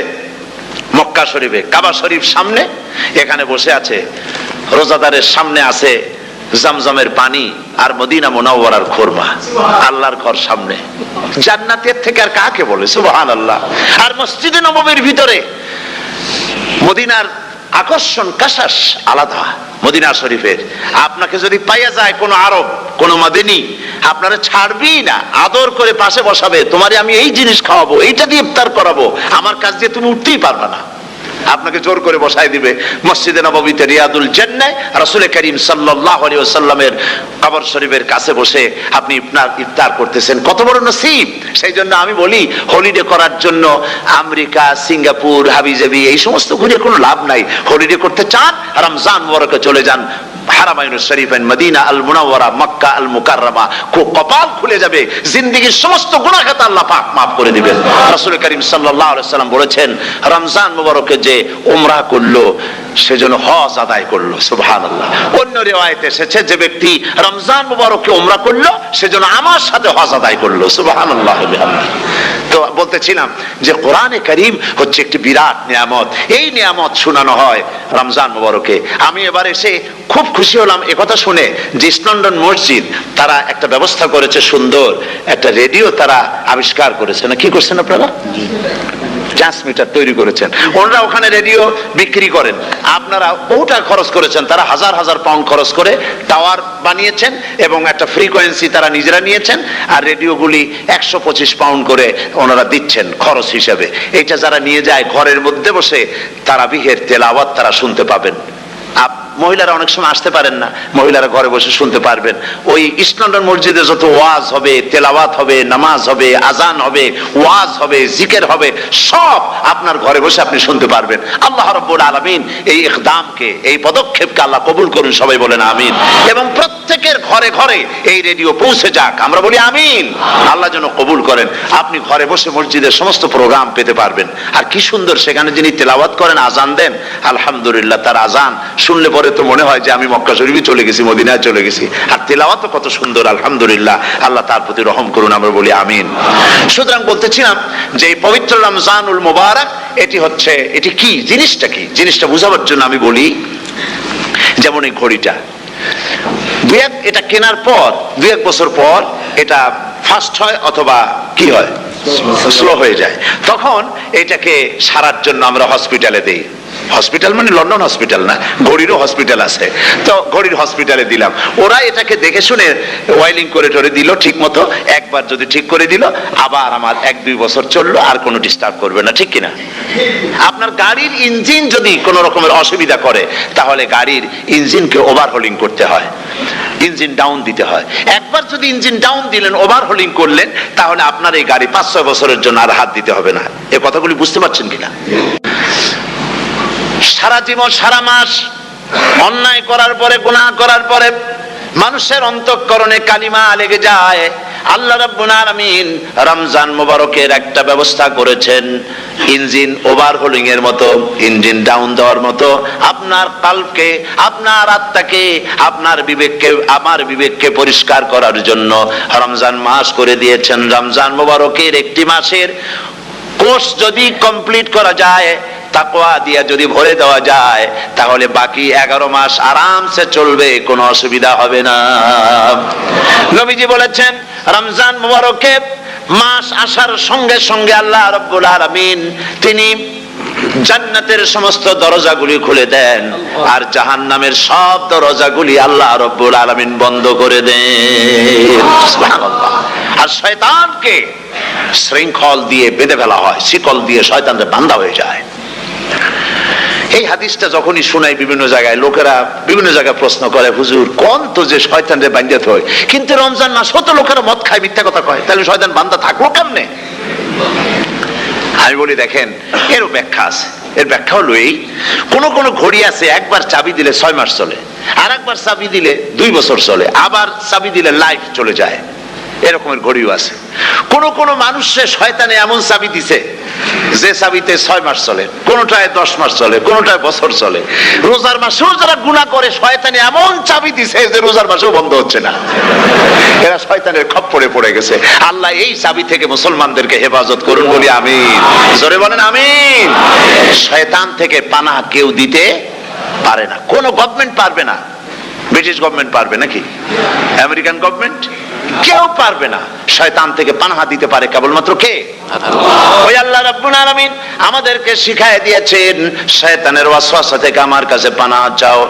মক্কা শরীফে, কাবা শরীফ সামনে, এখানে বসে আছে। রোজাদারের সামনে আছে জমজমের পানি আর মদিনা মুনাওয়ারার খুরমা। আল্লাহর ঘর সামনে, জান্নাতের থেকে আর কাকে বলে? সুবহানাল্লাহ। আর মসজিদে নববীর ভিতরে মদিনার আকর্ষণ কাশাস আলাদা। মদিনা শরীফের আপনাকে যদি পাইয়া যায় কোন আরব, কোন মাদিনী, আপনারা ছাড়বি না, আদর করে পাশে বসাবে। তোমারে আমি এই জিনিস খাওয়াবো, এইটা দিয়ে ইফতার করাবো, আমার কাছ দিয়ে তুমি উঠতেই পারবে না। আপনাকে জোর করে বসাই দিবে মসজিদে নববীতে, রিয়াদুল জান্নাহ, রাসূল করিম সাল্লাল্লাহু আলাইহি ওয়াসাল্লামের কবর শরীফের কাছে বসে আপনি ইফতার করতেছেন। কত বড় নসিব! সেই জন্য আমি বলি, হলিডে করার জন্য আমেরিকা, সিঙ্গাপুর, হাবিজাবি এই সমস্ত ঘুরে কোনো লাভ নাই। হলিডে করতে চান, রমজান মুবারকে চলে যান হারামাইন শরীফাইন, মদিনা আল মুনাওয়ারা, মক্কা আল মুকাররমা। কপাল খুলে যাবে, জিন্দেগীর সমস্ত গুনাহ খাতা আল্লাহ পাক মাফ করে দিবেন। রাসূল করিম সাল্লাল্লাহু আলাইহি ওয়াসাল্লাম বলেছেন, রমজান মুবারকে যে উমরা করলো সেজন্য হজ আদায় করলো। সুবহানাল্লাহ। অন্য রিওয়ায়াতে এসেছে, যে ব্যক্তি রমজান মুবারকে উমরা করলো সেজন্য আমার সাথে হজ আদায় করলো। সুবহানাল্লাহ। তো বলতেছিলাম যে কোরআনে কারীম হচ্ছে একটি বিরাট নিয়ামত। এই নিয়ামত শোনানো হয় রমজান মুবারকে। আমি এবার এসে খুব খুশি হলাম একথা শুনে যে ইস্ট লন্ডন মসজিদ তারা একটা ব্যবস্থা করেছে, সুন্দর একটা রেডিও তারা আবিষ্কার করেছে। না কি করছেন আপনারা? ট্রান্সমিটার তৈরি করেছেন। ওনারা ওখানে রেডিও বিক্রি করেন, আপনারা বহুটা খরচ করেছেন। তারা হাজার হাজার পাউন্ড খরচ করে টাওয়ার বানিয়েছেন এবং একটা ফ্রিকোয়েন্সি তারা নিজেরা নিয়েছেন, আর রেডিওগুলি 125 পাউন্ড করে ওনারা দিচ্ছেন খরচ হিসেবে। এটা যারা নিয়ে যায় ঘরের মধ্যে বসে তারাবিহের তেলাওয়াত তারা শুনতে পাবেন। মহিলারা অনেক সময় আসতে পারেন না, মহিলারা ঘরে বসে শুনতে পারবেন। ওই ইস্ট লন্ডন মসজিদে যত ওয়াজ হবে, তেলাওয়াত হবে, নামাজ হবে, আজান হবে, ওয়াজ হবে, জিকির হবে, সব আপনার ঘরে বসে আপনি শুনতে পারবেন। আল্লাহ রাব্বুল আলামিন এই ইকদামকে, এই পদক্ষেপকে আল্লাহ কবুল করুন, সবাই বলেন আমিন। এবং প্রত্যেকের ঘরে ঘরে এই রেডিও পৌঁছে যাক, আমরা বলি আমিন। আল্লাহ যেন কবুল করেন। আপনি ঘরে বসে মসজিদের সমস্ত প্রোগ্রাম পেতে পারবেন। আর কি সুন্দর, সেখানে যিনি তেলাওয়াত করেন, আজান দেন, আলহামদুলিল্লাহ, তার আজান শুনলে পরে তো মনে হয় যে আমি মক্কা শরীফে চলে গেছি, মদিনায় চলে গেছি। আর তেলাওয়াত কত সুন্দর, আলহামদুলিল্লাহ। আল্লাহ তার প্রতি রহম করুন, আমরা বলি আমিন। সুতরাং বলতেছিলাম যে এই পবিত্র রমজানুল মুবারক, এটি কি, জিনিসটা কি, জিনিসটা বুঝাবার জন্য আমি বলি, যেমন এই ঘড়িটা এটা কেনার পর 2-1 বছর পর এটা ফাস্ট হয় অথবা কি হয়, স্লো হয়ে যায়। তখন এটাকে সারার জন্য আমরা হসপিটালে দেই। হসপিটাল মানে লন্ডন হসপিটাল না, ঘড়িরও হসপিটাল আছে। তো ঘড়ির হসপিটালে দিলাম, ওরা এটাকে দেখে শুনে ওয়াইলিং করে টরে দিল ঠিক মতো। একবার যদি ঠিক করে দিল, আবার আমার 1-2 বছর চললো, আর কোনো ডিস্টার্ব করবে না, ঠিক কিনা? আপনার গাড়ির ইঞ্জিন যদি কোনো রকমের অসুবিধা করে, তাহলে গাড়ির ইঞ্জিনকে ওভারহোলিং করতে হয়, ইঞ্জিন ডাউন দিতে হয়। একবার যদি ইঞ্জিন ডাউন দিলেন, ওভারহোলিং করলেন, তাহলে আপনার এই গাড়ি 5-6 বছরের জন্য আর হাত দিতে হবে না। এই কথাগুলি বুঝতে পারছেন কিনা? সারা জীবন, সারা মাস অন্যায় করার পরে, গুনাহ করার পরে মানুষের অন্তঃকরণে কালিমা লেগে যায়। আল্লাহ রাব্বুল আলামিন রমজান মুবারকের একটা ব্যবস্থা করেছেন। ইঞ্জিন ওভারহোলিং এর মতো, ইঞ্জিন ডাউন দেওয়ার মতো আপনার কালবকে, আপনার আত্মাকে, আপনার বিবেককে, আমার বিবেককে পরিষ্কার করার জন্য রমজান মাস করে দিয়েছেন। রমজান মোবারকের একটি মাসের কোর্স যদি কমপ্লিট করা যায়, তাকওয়া দিয়া যদি ভরে দেওয়া যায়, তাহলে বাকি 11 মাস আরামসে চলবে, কোনো অসুবিধা হবে না। নবীজি বলেছেন রমজান মুবারকে মাস আসার সঙ্গে সঙ্গে আল্লাহ রাব্বুল আলামিন তিনি জান্নাতের সমস্ত দরজাগুলি খুলে দেন, আর জাহান্নামের সব দরজাগুলি আল্লাহ রাব্বুল আলামিন বন্ধ করে দেন। সুবহানাল্লাহ। আর শয়তানকে শৃঙ্খল দিয়ে বেঁধে ফেলা হয়, শিকল দিয়ে শয়তানরা বাঁধা হয়ে যায়। এই হাদিসটা যখনই শোনাই বিভিন্ন জায়গায় লোকেরা বিভিন্ন জায়গায় প্রশ্ন করে, হুজুর কোন তো যে শয়তানরে বাঁধতে হয়, কিন্তু রমজান মাস হতো লোকেরা মদ খায়, মিথ্যা কথা কয়, তাহলে শয়তান বাঁধা থাকলো কেমনে? আমি বলি দেখেন, এরও ব্যাখ্যা আছে। এর ব্যাখ্যা হলো এই, কোন ঘড়ি আছে একবার চাবি দিলে 6 মাস চলে, আর একবার চাবি দিলে 2 বছর চলে, আবার চাবি দিলে লাইফ চলে যায়, এরকমের ঘড়িও আছে। কোন মানুষের শয়তানে এমন চাবি দিছে যে চাবিতে 6 মাস চলে, কোনটায় 10 মাস চলে, কোনটায় বছর চলে। রোজার মাসেও যারা গুনাহ করে শয়তানে এমন চাবি দিছে যে রোজার মাসেও বন্ধ হচ্ছে না। এরা শয়তানের খপ্পরে পড়ে গেছে। আল্লাহ এই চাবি থেকে মুসলমানদেরকে হেফাজত করুন, বলি আমিন। জোরে বলেন আমিন। শয়তান থেকে পানাহ কেউ দিতে পারে না, কোন গভর্নমেন্ট পারবে না। ব্রিটিশ গভর্নমেন্ট পারবে নাকি? American government? কেউ পারবে না। শয়তান থেকে পানাহা দিতে পারে কেবলমাত্র কে? ওই আল্লাহ রাব্বুল আলামিন আমাদেরকে শিখায় দিয়েছেন, শয়তানের ওয়াসওয়াসা থেকে আমার কাছে পানাহা চাও।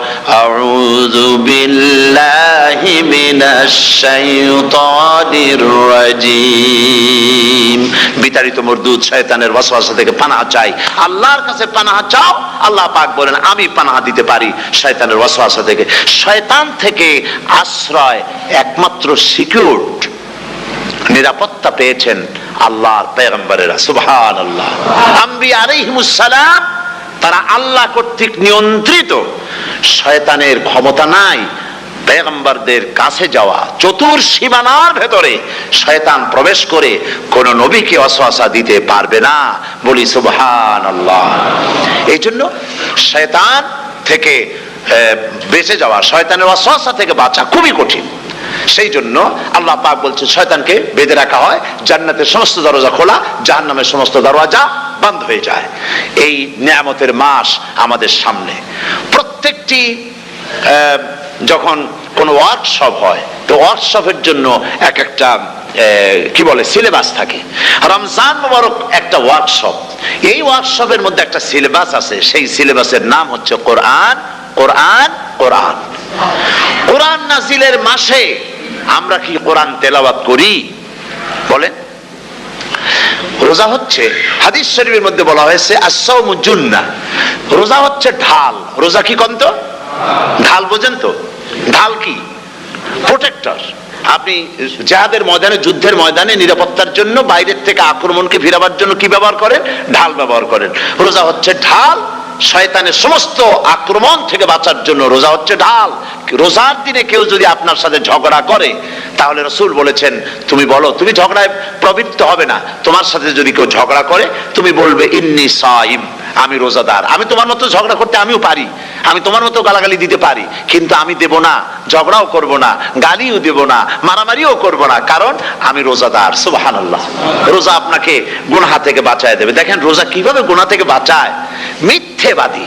আউযু বিল্লাহি মিনাশ শাইতানির রাজিম। বিতাড়িত মরদুদ শয়তানের ওয়াসওয়াসা থেকে পানাহা চাই, আল্লাহর কাছে পানাহা চাও। আল্লাহ পাক বলেন আমি পানাহা দিতে পারি শয়তানের ওয়াসওয়াসা থেকে। শয়তান থেকে আশ্রয় একমাত্র সিকিউরড, নিরাপত্তা পেয়েছেন আল্লাহর পয়গম্বরেরা। সুবহানাল্লাহ। আম্বিয়া আলাইহিমুস সালাম তারা আল্লাহ কর্তৃক নিয়ন্ত্রিত, শয়তানের ক্ষমতা নাই পয়গম্বরদের কাছে যাওয়া। চতুর সীমানার ভেতরে শয়তান প্রবেশ করে কোন নবীকে ওয়াসওয়াসা দিতে পারবে না, বলি সুবহানাল্লাহ। এই জন্য শয়তান থেকে বেঁচে যাওয়া, শয়তানের ওয়াসওয়াসা থেকে বাঁচা খুবই কঠিন। সেই জন্য আল্লাহ পাক বলছেন শয়তানকে বেঁধে রাখা হয়, জান্নাতের সমস্ত দরজা খোলা, জাহান্নামের সমস্ত দরজা বন্ধ হয়ে যায়। এই নিয়ামতের মাস আমাদের সামনে। প্রত্যেকটি যখন কোনো ওয়ার্কশপ হয়, তো ওয়ার্কশপের জন্য এক একটা কি বলে সিলেবাস থাকে। রমজান মুবারক একটা ওয়ার্কশপ। এই ওয়ার্কশপের মধ্যে একটা সিলেবাস আছে, সেই সিলেবাসের নাম হচ্ছে কোরআন। কোরআন কোরআন কোরআন নাজিলের মাসে আমরা কি কোরআন তেলাওয়াত করি? বলেন। রোজা হচ্ছে, হাদিস শরীফের মধ্যে বলা হয়েছে আস-সাওমু জুন্নাহ, রোজা হচ্ছে ঢাল। রোজা কি কন্ত? ঢাল। বোঝেন তো ঢাল কি? প্রোটেক্টর। আপনি জিহাদের ময়দানে, যুদ্ধের ময়দানে নিরাপত্তার জন্য, বাইরের থেকে আক্রমণকে ফিরাবার জন্য কি ব্যবহার করেন? ঢাল ব্যবহার করেন। রোজা হচ্ছে ঢাল, শয়তানের সমস্ত আক্রমণ থেকে বাঁচার জন্য রোজা হচ্ছে ঢাল। রোজার দিনে কেউ যদি আপনার সাথে ঝগড়া করে, তাহলে রাসূল বলেছেন তুমি বলো, তুমি ঝগড়ায় প্রবৃত্ত হবে না। তোমার সাথে যদি কেউ ঝগড়া করে, তুমি বলবে ইন্নী সাইম, আমি রোজাদার। আমি তোমার মতো ঝগড়া করতে আমিও পারি, আমি তোমার মতো গালাগালি দিতে পারি, কিন্তু আমি দেব না, ঝগড়াও করব না, গালিও দেব না, মারামারিও করব না, কারণ আমি রোজাদার। সুবহানাল্লাহ। রোজা আপনাকে গুনাহ থেকে বাঁচায় দেবে। দেখেন রোজা কিভাবে গুনাহ থেকে বাঁচায়। মিথ্যেবাদী,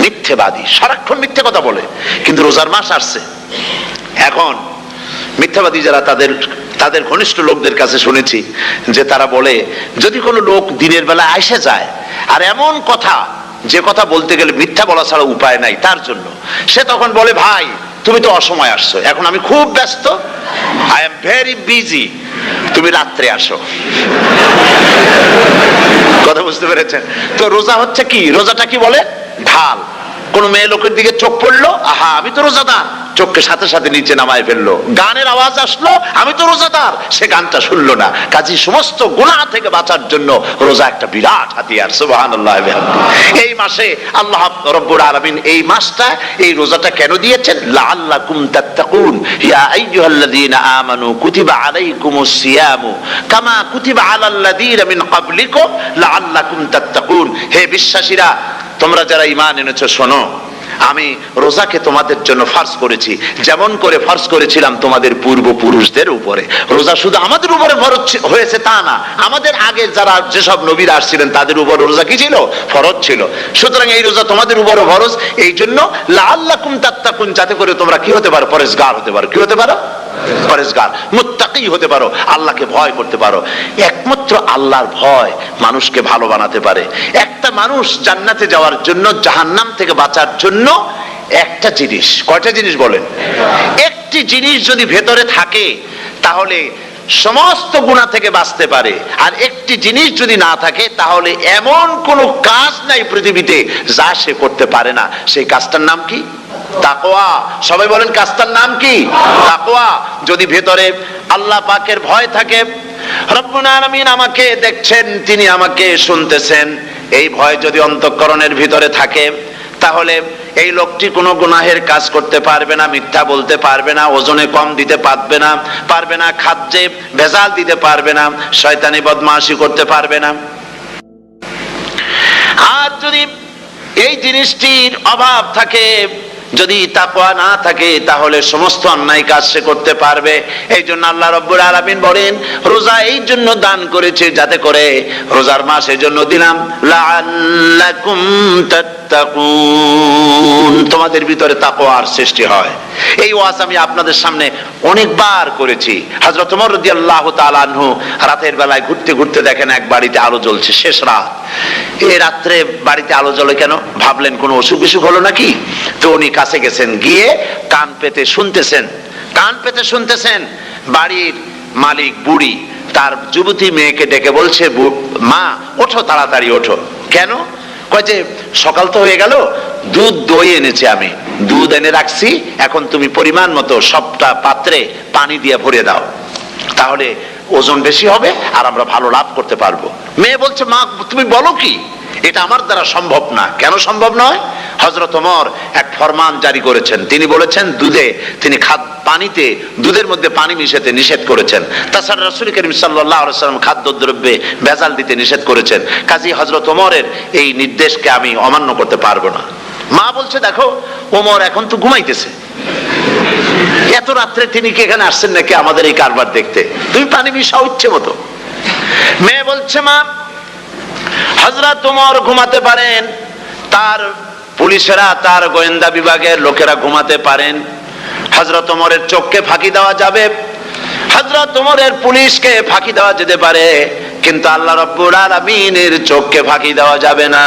মিথ্যেবাদী সারাক্ষণ মিথ্যে কথা বলে, কিন্তু রোজার মাস আসছে। এখন মিথ্যাবাদী যারা, তাদের ঘনিষ্ঠ লোকদের কাছে শুনেছি যে তারা বলে, যদি কোনো লোক দিনের বেলা আইসে যায় আর এমন কথা, যে কথা বলতে গেলে মিথ্যা বলা ছাড়া উপায় নাই তার জন্য, সে তখন বলে ভাই তুমি তো অসময় আসছো, এখন আমি খুব ব্যস্ত, আই এম ভেরি বিজি, তুমি রাত্রে আসো। কথা বুঝতে পেরেছেন তো? রোজা হচ্ছে কি? রোজাটা কি বলে? ঢাল। কোন মেয়ে লোকের দিকে চোখ পড়লো, আহা আমি তো রোজাদার, চোখকে সাথে সাথে নিচে নামায় ফেললো, গানের আওয়াজ আসলো, আমি তো রোজাদার, সে গানটা শুনলো না। কাজী সমস্ত গুনাহ থেকে বাঁচার জন্য রোজা একটা বিরাট হাতিয়ার। সুবহানাল্লাহ। এই মাসে আল্লাহ রাব্বুল আলামিন এই মাসটা, এই রোজাটা কেন দিয়েছেন? লাআল্লাকুম তাত্তাকুন, ইয়া আইয়ুহাল্লাযীনা আমানু কুতিবা আলাইকুমুস সিয়ামু কামা কুতিবা আলাল্লাযীনা মিন ক্বাবলিকুম লাআল্লাকুম তাত্তাকুন। হে বিশ্বাসীরা, তোমরা যারা ঈমান এনেছো, শোনো, আমি রোজাকে তোমাদের জন্য ফরজ করেছি, যেমন করে ফরজ করেছিলাম তোমাদের পূর্বপুরুষদের উপরে। রোজা শুধু আমাদের উপরে ফরজ হয়েছে তা না, আমাদের আগে যারা যেসব নবীরা আসছিলেন তাদের উপর রোজা কি ছিল? ফরজ ছিল। সুতরাং এই রোজা তোমাদের উপরে ফরজ, এই জন্য লাআল্লাকুম তাত্তাকুন, যাতে করে তোমরা কি হতে পারো? পরেজগার হতে পারো। কি হতে পারো? পরেজগার, মুত্তাকি হতে পারো, আল্লাহকে ভয় করতে পারো। একমাত্র আল্লাহর ভয় মানুষকে ভালো বানাতে পারে। একটা মানুষ জান্নাতে যাওয়ার জন্য, জাহান্নাম থেকে বাঁচার জন্য একটা জিনিস, কয়টা জিনিস বলেন? একটি জিনিস যদি ভেতরে থাকে তাহলে সমস্ত গুনাহ থেকে বাঁচতে পারে। আর একটি জিনিস যদি না থাকে তাহলে এমন কোন কাজ নাই পৃথিবীতে যা সে করতে পারে না। সেই কাজটার নাম কি? তাকওয়া। সবাই বলেন, কাজটার নাম কি? তাকওয়া। যদি ভেতরে আল্লাহ পাকের ভয় থাকে, রব্বুল আলামিন আমাকে দেখছেন, তিনি আমাকে শুনতেছেন, এই ভয় যদি অন্তঃকরণের ভিতরে থাকে তাহলে এই লোকটি কোনো গুনাহের কাজ করতে পারবে না, মিথ্যা বলতে পারবে না, ওজনে কম দিতে পারবে না, খাদ্যে ভেজাল দিতে পারবে না, শয়তানি বদমাশি করতে পারবে না। আর যদি এই জিনিসটির অভাব থাকে, যদি তাকওয়া না থাকে, তাহলে সমস্ত অন্যায় কাজ সে করতে পারবে। এই জন্য আল্লাহ রাব্বুল আলামিন বলেন, রোজা এই জন্য দান করেছে যাতে করে, রোজার মাস এই জন্য দিলাম, লাআল্লাকুম তাত্তাকুন, তোমাদের ভিতরে তাকওয়ার সৃষ্টি হয়। এই ওয়াজ আমি আপনাদের সামনে অনেকবার করেছি। হযরত ওমর রাদিয়াল্লাহু তাআলা আনহু রাতের বেলায় ঘুরতে ঘুরতে দেখেন এক বাড়িতে আলো জ্বলছে, শেষ রাত। এই রাত্রে বাড়িতে আলো জ্বলে কেন? ভাবলেন কোনো অসুখ বিসুখ হলো নাকি। তো উনি কাছে গেছেন, গিয়ে কান পেতে শুনতেছেন। বাড়ির মালিক বুড়ি তার যুবতী মেয়েকে ডেকে বলছে, মা ওঠো, তাড়াতাড়ি ওঠো। কেন? কয় যে সকাল তো হয়ে গেল, দুধ দই এনেছি, আমি দুধ এনে রাখছি, এখন তুমি পরিমাণ মতো সবটা পাত্রে পানি দিয়ে ভরে দাও, তাহলে ওজন বেশি হবে আর আমরা ভালো লাভ করতে পারবো। মেয়ে বলছে, মা তুমি বলো কি? এটা আমার দ্বারা সম্ভব না। কেন সম্ভব নয়? হযরত ওমর এক ফরমান জারি করেছেন, তিনি বলেছেন তিনি পানিতে, দুধের মধ্যে পানি মিশাতে নিষেধ করেছেন। তাছাড়া রাসূল করিম সাল্লাল্লাহু আলাইহি ওয়াসাল্লাম খাদ্যদ্রব্যে ভেজাল দিতে নিষেধ করেছেন। কাজী হযরত ওমরের এই নির্দেশকে আমি অমান্য করতে পারবো না। মা বলছে, দেখো ওমর এখন তো ঘুমাইতেছে, এত রাত্রে তিনি কি এখানে আসছেন নাকি আমাদের এই কারবার দেখতে? তুমি পানি মিশাও ইচ্ছে মতো। মেয়ে বলছে, মা হযরত ওমর ঘুমাতে পারেন, তার পুলিশেরা, তার গোয়েন্দা বিভাগের লোকেরা ঘুমাতে পারেন, হযরত ওমরের চোখকে ফাঁকি দেওয়া যাবে, হযরত ওমরের পুলিশকে ফাঁকি দেওয়া যেতে পারে, কিন্তু আল্লাহ রাব্বুল আলামিনের চোখকে ফাঁকি দেওয়া যাবে না।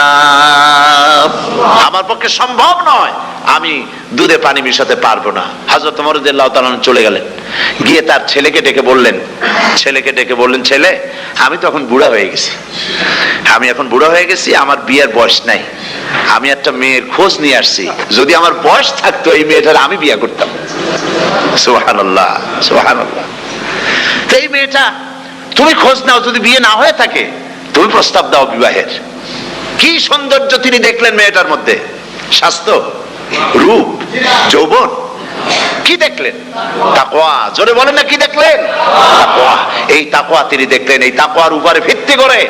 আমার পক্ষে সম্ভব নয়, আমি দুধে পানি মিশাতে পারবো না। হযরত ওমর রাদিয়াল্লাহু তাআলা চলে গেলেন, গিয়ে তার ছেলেকে ডেকে বললেন, ছেলে আমি তো এখন বুড়া হয়ে গেছি, আমার বিয়ের বয়স নাই, আমি একটা মেয়ের খোঁজ নিয়ে আসছি, যদি আমার বয়স থাকতো এই মেয়েটার আমি বিয়ে করতাম। সুবহানাল্লাহ, সুবহানাল্লাহ। এই মেয়েটা তুমি খোঁজ নাও, যদি বিয়ে না হয়ে থাকে তুমি প্রস্তাব দাও বিবাহের। কি সৌন্দর্য তিনি দেখলেন মেয়েটার মধ্যে, স্বাস্থ্য, রূপ, যৌবন, কি দেখলেন? তাকওয়া। জোরে বলেন না, কি দেখলেন? তাকওয়া। এই তাকওয়া তিনি দেখলেন। এই তাকওয়ার উপরে ভিত্তি করে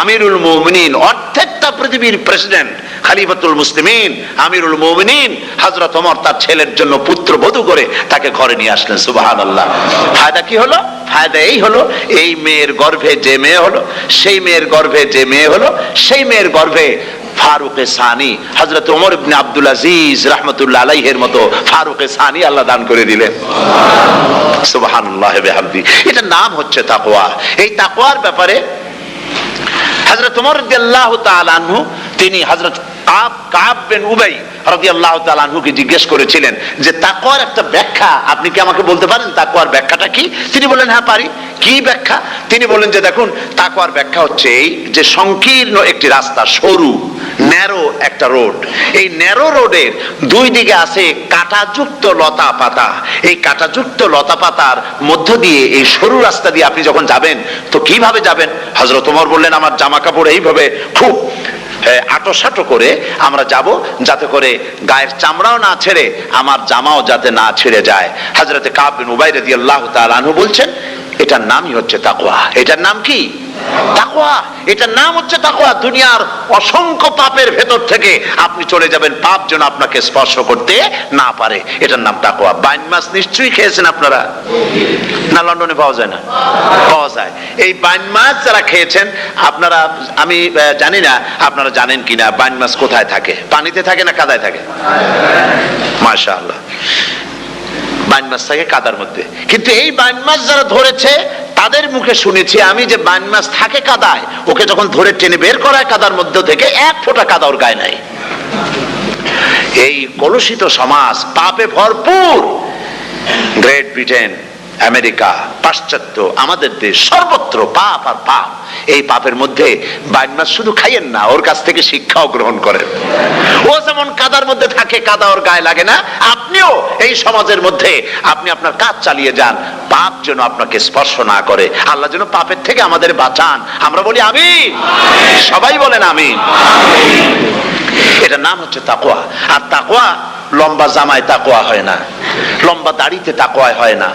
আমিরুল মুমিনিন, অর্ধেকটা পৃথিবীর প্রেসিডেন্ট, খলিফাতুল মুসলিমিন, আমিরুল মুমিনিন হযরত ওমর তার ছেলের জন্য পুত্রবধূ করে তাকে ঘরে নিয়ে আসলেন। সুবহানাল্লাহ। ফায়দা কি হলো? ফায়দা এই হলো, এই মেয়ের গর্ভে যে মেয়ে হলো, সেই মেয়ের গর্ভে ফারুকে সানি, হযরত ওমর ইবনে আব্দুল আজিজ রাহমাতুল্লাহ আলাইহির মতো ফারুকে সানি আল্লাহ দান করে দিলেন। সুবহানাল্লাহ ওয়া বিহামদি। এটা নাম হচ্ছে তাকওয়া। এই তাকওয়ার ব্যাপারে হযরত ওমর রাদিয়াল্লাহু তাআলা আনহু, তিনি হযরত কাব বিন উবাই রাদিয়াল্লাহু তাআলা আনহুকে জিজ্ঞেস করেছিলেন যে তাকওয়ার একটা ব্যাখ্যা আপনি কি আমাকে বলতে পারেন, তাকওয়ার ব্যাখ্যাটা কি? তিনি বললেন হ্যাঁ পারি। কি ব্যাখ্যা? তিনি বললেন যে দেখুন, তাকওয়ার ব্যাখ্যা হচ্ছে এই যে সংকীর্ণ একটি রাস্তা, সরু ন্যারো একটা রোড, এই ন্যারো রোডের দুই দিকে আছে কাঁটাযুক্ত লতা পাতা, এই কাঁটাযুক্ত লতা পাতার মধ্য দিয়ে এই সরু রাস্তা দিয়ে আপনি যখন যাবেন তো কিভাবে যাবেন? হযরত ওমর বললেন আমার জামা কাপড় এইভাবে খুব আটোসাটো করে আমরা যাব, যাতে করে গায়ের চামড়াও না ছেড়ে আমার জামাও যাতে না ছেড়ে যায়। হযরতে কাব বিন উবাই রাদিয়াল্লাহু তাআলা আনহু বলছেন এটার নামই হচ্ছে তাকওয়া। এটার নাম কি? তাকওয়া। এটার নাম হচ্ছে তাকওয়া। দুনিয়ার অসংখ্য পাপের ভেতর থেকে আপনি চলে যাবেন, পাপ যেন আপনাকে স্পর্শ করতে না পারে। এটার নাম তাকওয়া। বাইন মাছ নিশ্চয়ই খেয়েছেন আপনারা, না লন্ডনে পাওয়া যায় না? পাওয়া যায়। এই বাইন মাছ যারা খেয়েছেন আপনারা, আমি জানি না আপনারা জানেন কিনা বাইন মাছ কোথায় থাকে, পানিতে থাকে না কাদায় থাকে? মাশাআল্লাহ, বাইন মাছ থাকে কাদার মধ্যে। কিন্তু এই বাইন মাছ যারা ধরেছে তাদের মুখে শুনেছি আমি যে বাইন মাছ থাকে কাদায়, ওকে যখন ধরে টেনে বের করায় কাদার মধ্য থেকে এক ফোঁটা কাদা ওর গায়ে নাই। এই কলুষিত সমাজ, পাপে ভরপুর, গ্রেট ব্রিটেন, আমেরিকা, পাশ্চাত্য, আমাদের দেশ, সর্বত্র পাপ আর পাপ। এই পাপের মধ্যে বাইন মাছ শুধু খাইয়েন না, ওর কাছ থেকে শিক্ষাও গ্রহণ করেন। ও যেমন কাদার মধ্যে থাকে, কাদা ওর গায়ে লাগে না, আপনিও এই সমাজের মধ্যে আপনি আপনার কাজ চালিয়ে যান, পাপ যেন আপনাকে স্পর্শ না করে। আল্লাহ যেন পাপের থেকে আমাদের বাঁচান। আমরা বলি আমিন, সবাই বলেন আমিন। এটার নাম হচ্ছে তাকওয়া। আর তাকওয়া লম্বা জামায় তাকওয়া হয় না, লম্বা দাড়িতে তাকওয়া হয় না,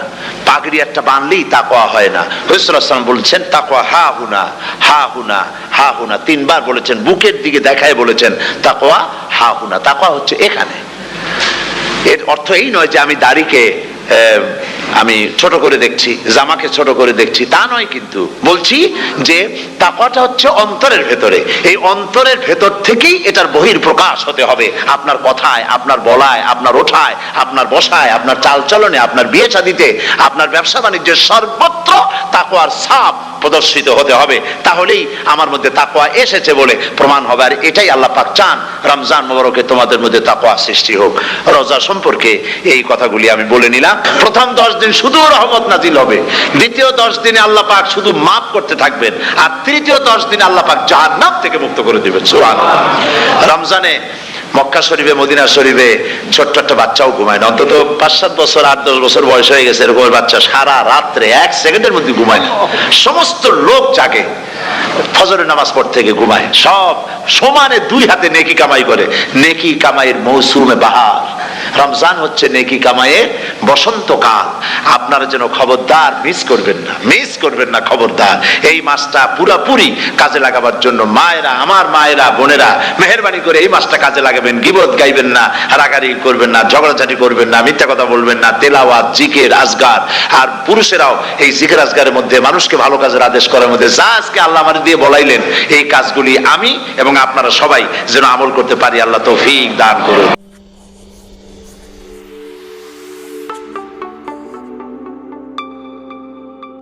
পাগড়ি একটা বানলেই তাকওয়া হয় না। রাসূলুল্লাহ সাল্লাল্লাহু আলাইহি ওয়াসাল্লাম বলছেন তাকওয়া হা হুনা, হা হুনা, হা হুনা, তিনবার বলেছেন, বুকের দিকে দেখায় বলেছেন তাকওয়া হা হুনা। তাকওয়া হচ্ছে এখানে। এর অর্থ এই নয় যে আমি দাড়িকে আমি ছোট করে দেখছি, জামাকে ছোট করে দেখছি, তা নয়। কিন্তু বলছি যে তাকওয়াটা হচ্ছে অন্তরের ভেতরে। এই অন্তরের ভেতর থেকেই এটার বহির প্রকাশ হতে হবে, আপনার কথায়, আপনার বলায়, আপনার ওঠায়, আপনার বসায়, আপনার চালচলনে, আপনার বিয়ে শাদীতে, আপনার ব্যবসা বাণিজ্যের সর্বত্র তাকওয়ার ছাপ প্রদর্শিত হতে হবে। তাহলেই আমার মধ্যে তাকওয়া এসেছে বলে প্রমাণ হবে। আর এটাই আল্লাহ পাক চান, রমজান মোবারকে তোমাদের মধ্যে তাকওয়া সৃষ্টি হোক। রোজা সম্পর্কে এই কথাগুলি আমি বলে নিলাম। প্রথম 10 দিন শুধু রহমত নাজিল হবে, দ্বিতীয় 10 দিনে আল্লাহ পাক শুধু মাফ করতে থাকবেন, আর তৃতীয় 10 দিনে আল্লাহ পাক জাহান্নাম থেকে মুক্ত করে দিবেন। সুবহানাল্লাহ। রমজানে মক্কা শরীফে, মদিনা শরীফে ছোট্ট একটা বাচ্চাও ঘুমায় না, অন্তত 5-7 বছর, 8-10 বছর বয়স হয়ে গেছে এরকম বাচ্চা সারা রাত্রে 1 সেকেন্ডের মধ্যে ঘুমায় না। সমস্ত লোক জাগে, ফজরের নামাজ পড়তে থেকে ঘুমায়, সব সমানে 2 হাতে নেকি কামাই করে। নেকি কামাইয়ের মৌসুমে বাহার। রমজান হচ্ছে নেকি কামাইয়ের বসন্তকাল। আপনারা যেন খবরদার মিস করবেন না, মিস করবেন না, খবরদার। এই মাসটা পুরাপুরি কাজে লাগাবার জন্য মায়েরা, আমার মায়েরা, বোনেরা, মেহেরবানি করে এই মাসটা কাজে লাগাবেন। গীবত গাইবেন না, রাগারাগি করবেন না, ঝগড়াঝাটি করবেন না, মিথ্যা কথা বলবেন না, তেলাওয়াত, জিকির, আজগার। আর পুরুষেরাও এই জিকির আজগারের মধ্যে, মানুষকে ভালো কাজের আদেশ করার মধ্যে যা আজকে আল্লাহ আমার দিয়ে বলাইলেন, এই কাজগুলি আমি এবং আপনারা সবাই যেন আমল করতে পারি। আল্লাহ তৌফিক দান করুন।